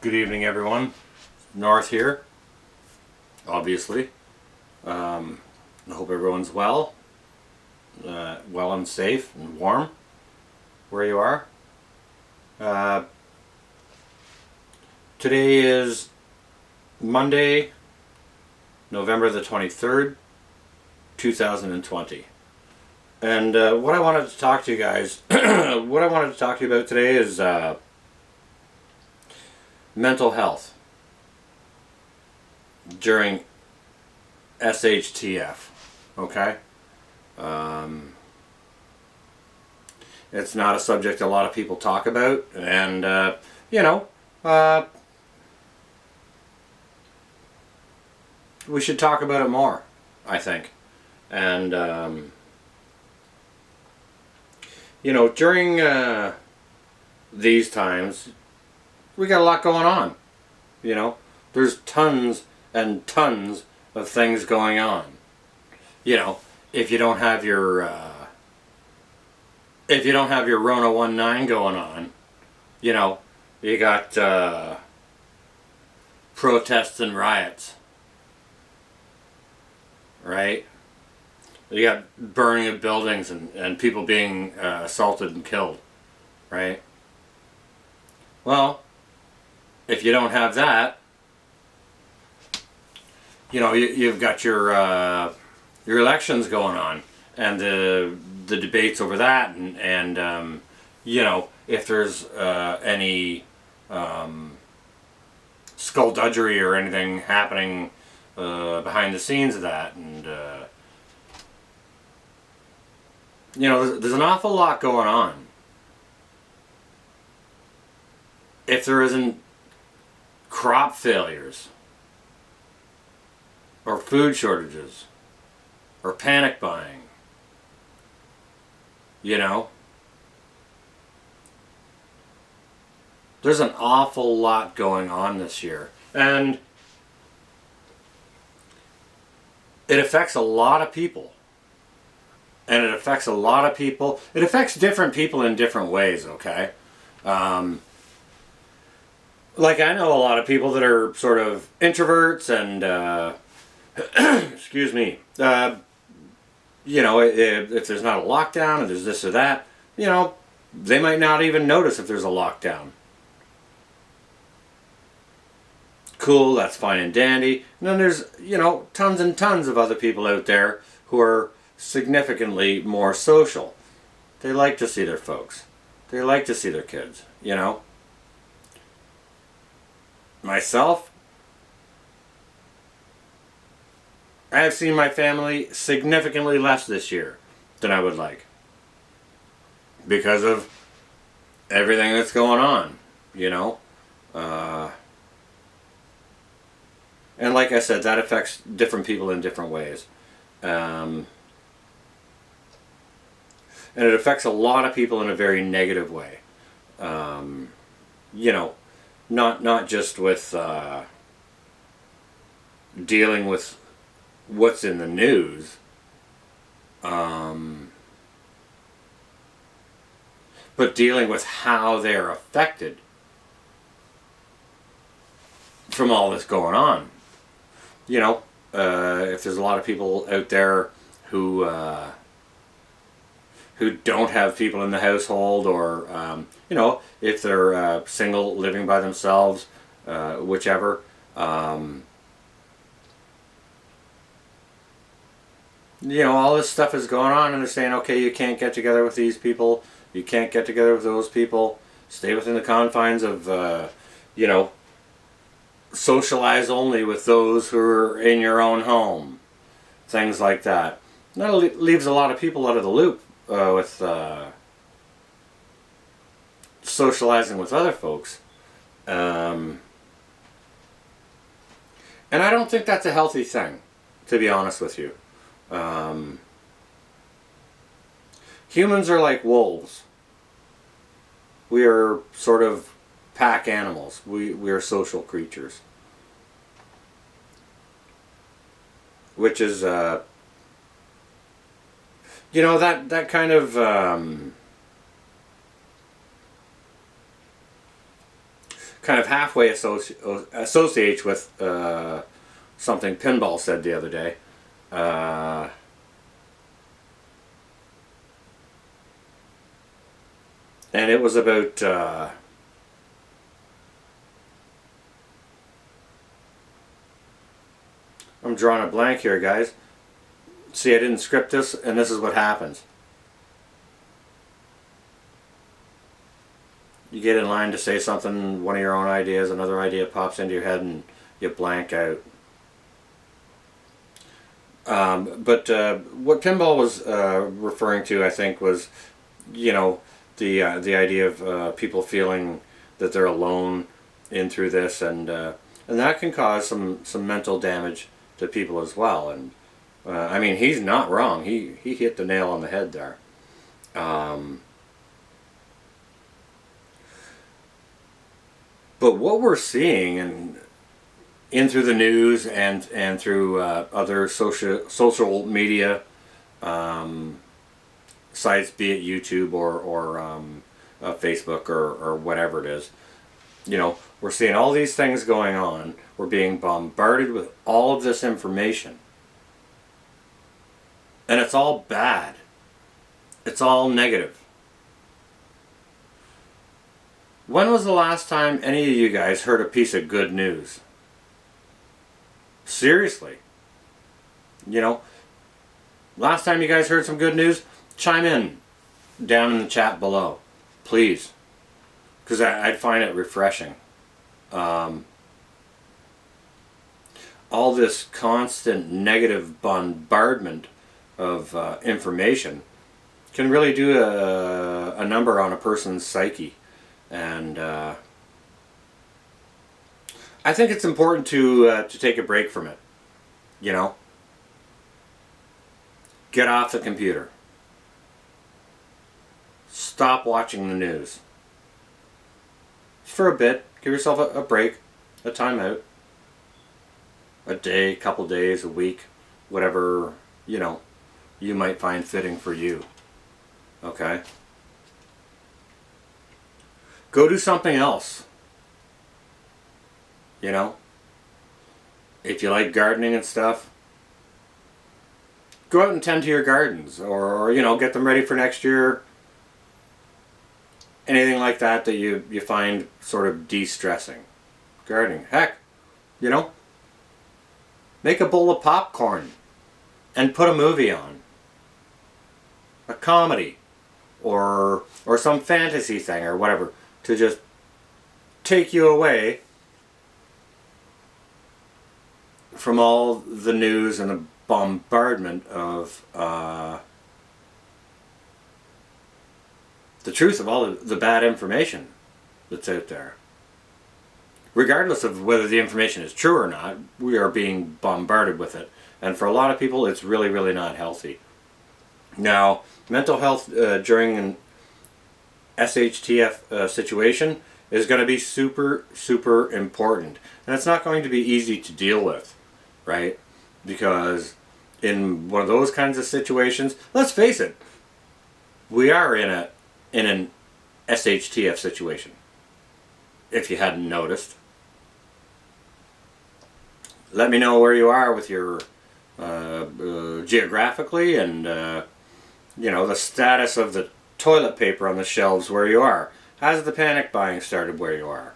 Good evening, everyone. North here, obviously. I hope everyone's well and safe and warm where you are. Today is Monday, November the 23rd, 2020. And what I wanted to talk to you guys, what I wanted to talk to you about today is mental health during SHTF. Okay? It's not a subject a lot of people talk about, and we should talk about it more, I think. And during these times, we got a lot going on. There's tons and tons of things going on. If you don't have your Rona 19 going on, you got protests and riots, right? You got burning of buildings and people being assaulted and killed, right? Well, if you don't have that, you've got your elections going on and the debates over that, and if there's any skullduggery or anything happening behind the scenes of that, and there's an awful lot going on. If there isn't crop failures, or food shortages, or panic buying, there's an awful lot going on this year. And it affects a lot of people. And it affects different people in different ways, okay? Like, I know a lot of people that are sort of introverts and, excuse me, if there's not a lockdown or there's this or that, they might not even notice if there's a lockdown. Cool, that's fine and dandy. And then there's, tons and tons of other people out there who are significantly more social. They like to see their folks. They like to see their kids, Myself, I have seen my family significantly less this year than I would like, because of everything that's going on, and like I said, that affects different people in different ways, and it affects a lot of people in a very negative way. Not just with dealing with what's in the news, but dealing with how they're affected from all this going on. If there's a lot of people out there who don't have people in the household, or if they're single, living by themselves, whichever. All this stuff is going on, and they're saying, okay, you can't get together with these people, you can't get together with those people, stay within the confines of, socialize only with those who are in your own home, things like that. And that leaves a lot of people out of the loop with socializing with other folks. And I don't think that's a healthy thing, to be honest with you. Humans are like wolves. We are sort of pack animals. We are social creatures. Which is, that kind of kind of halfway associates with something Pinball said the other day. And it was about I'm drawing a blank here, guys. See, I didn't script this, and this is what happens. You get in line to say something, one of your own ideas, another idea pops into your head, and you blank out. But what Pinball was referring to, I think, was, you know, the idea of people feeling that they're alone in through this, and that can cause some mental damage to people as well. And I mean, he's not wrong. He hit the nail on the head there. But what we're seeing in through the news and through other social media sites, be it YouTube or Facebook or whatever it is, you know, we're seeing all these things going on. We're being bombarded with all of this information, and it's all bad. It's all negative. When was the last time any of you guys heard a piece of good news? Seriously. You know, last time you guys heard some good news, chime in down in the chat below, please, because I'd find it refreshing. All this constant negative bombardment of information can really do a number on a person's psyche. And I think it's important to take a break from it. You know, get off the computer. Stop watching the news. For a bit, give yourself a break, a timeout. A day, couple days, a week, whatever, you know, you might find fitting for you. Okay? Go do something else. You know? If you like gardening and stuff, go out and tend to your gardens, or you know, get them ready for next year. Anything like that that you find sort of de-stressing. Gardening. Heck, you know, make a bowl of popcorn and put a movie on. A comedy or some fantasy thing or whatever, to just take you away from all the news and the bombardment of the truth of all the bad information that's out there. Regardless of whether the information is true or not, we are being bombarded with it. And for a lot of people, it's really, really not healthy. Now, mental health during an SHTF situation is going to be super, super important. And it's not going to be easy to deal with, right? Because in one of those kinds of situations, let's face it, we are in an SHTF situation, if you hadn't noticed. Let me know where you are with your geographically and you know, the status of the toilet paper on the shelves where you are. Has the panic buying started where you are?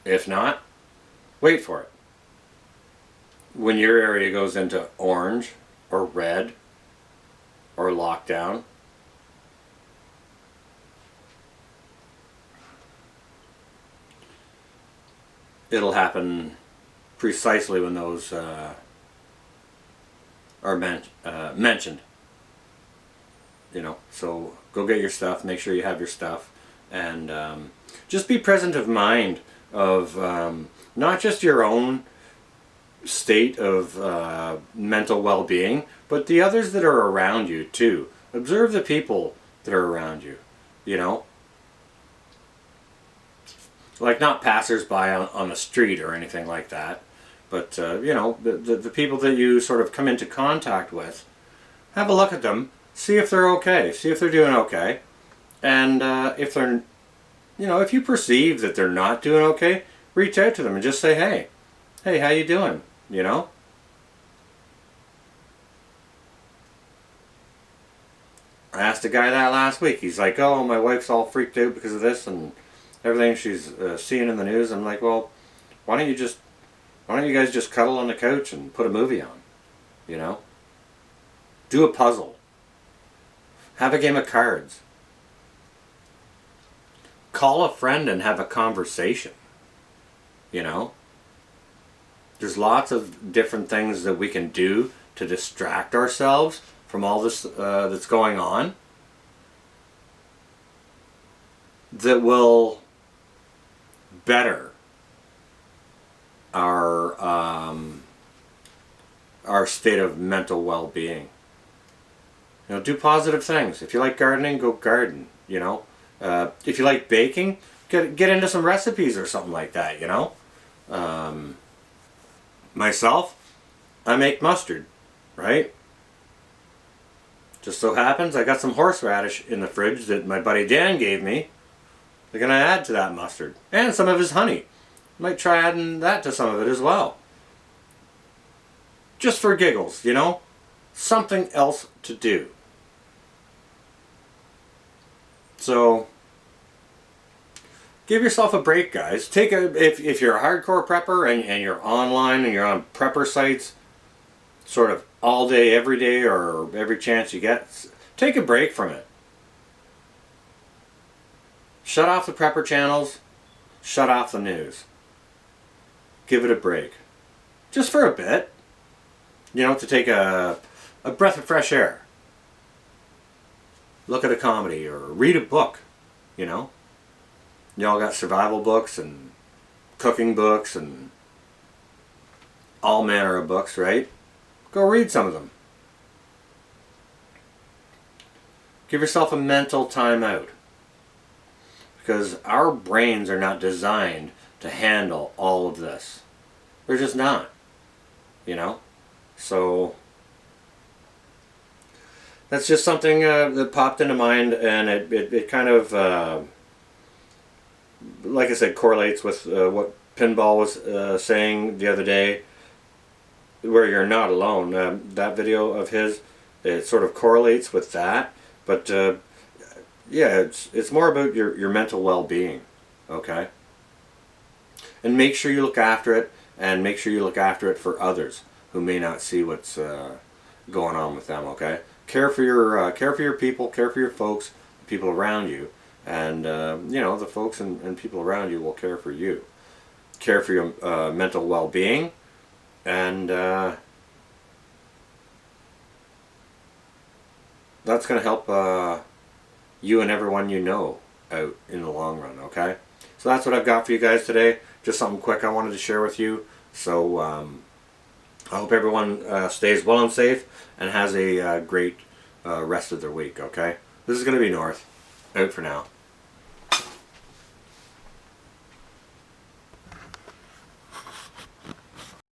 If not, wait for it. When your area goes into orange or red or lockdown, it'll happen precisely when those are mentioned. You know, so go get your stuff, make sure you have your stuff, and just be present of mind of not just your own state of mental well-being, but the others that are around you too. Observe the people that are around you, you know. Like not passers-by on the street or anything like that, but you know, the people that you sort of come into contact with, have a look at them, see if they're okay, see if they're doing okay, And if they're, if you perceive that they're not doing okay, reach out to them and just say, hey, how you doing? I asked a guy that last week. He's like, oh, my wife's all freaked out because of this and everything she's seeing in the news. I'm like, well, why don't you guys just cuddle on the couch and put a movie on? Do a puzzle. Have a game of cards. Call a friend and have a conversation. There's lots of different things that we can do to distract ourselves from all this that's going on that will better our state of mental well-being. Do positive things. If you like gardening, go garden. If you like baking, get into some recipes or something like that. Myself, I make mustard, right? Just so happens I got some horseradish in the fridge that my buddy Dan gave me. They're going to add to that mustard. And some of his honey. Might try adding that to some of it as well. Just for giggles, Something else to do. So, give yourself a break, guys. If you're a hardcore prepper and you're online and you're on prepper sites, sort of all day, every day, or every chance you get, take a break from it. Shut off the prepper channels. Shut off the news. Give it a break. Just for a bit. To take a breath of fresh air. Look at a comedy or read a book. Y'all got survival books and cooking books and all manner of books, right? Go read some of them. Give yourself a mental time out. Because our brains are not designed to handle all of this. They're just not. So that's just something that popped into mind, and it kind of, like I said, correlates with what Pinball was saying the other day, where you're not alone. That video of his, it sort of correlates with that, but yeah, it's more about your mental well-being, okay? And make sure you look after it, and make sure you look after it for others who may not see what's going on with them, okay? Care for your people, care for your folks, the people around you, and the folks and people around you will care for you. Care for your mental well-being, and that's going to help you and everyone you know out in the long run, okay? So that's what I've got for you guys today. Just something quick I wanted to share with you. So I hope everyone stays well and safe and has a great rest of their week, okay? This is going to be North. Out for now.